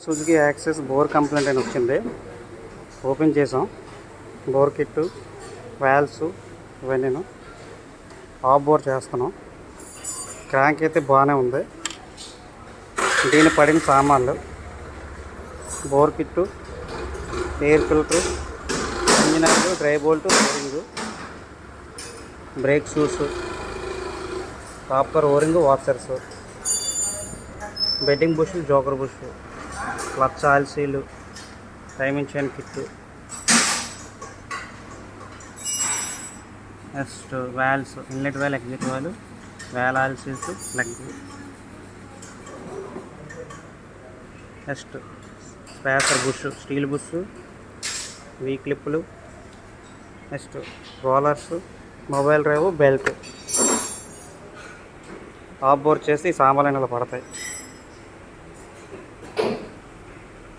Suzuki access bore complaint అని వచ్చింది. Open చేసాం. బోర్ కిట్టు, వాల్వ్స్ ఇవన్నీ ఆఫ్ బోర్ చేస్తున్నాం. క్రాంక్ అయితే బాగానే ఉంది. దీని పడిన సామాన్లు bore kit, air filter, engine oil, dry bolt, O ring, brake shoes, copper O ring, washers, bedding bush, joker bush, clutch oil seal, timing chain kit, next valves, inlet valve, exit valve, valve oil seals, plug, next spacer bush, steel bush, V క్లిప్పులు, next rollers, mobile drive, belt. Off bore చేసి ఈ సామాన్లు పడతాయి.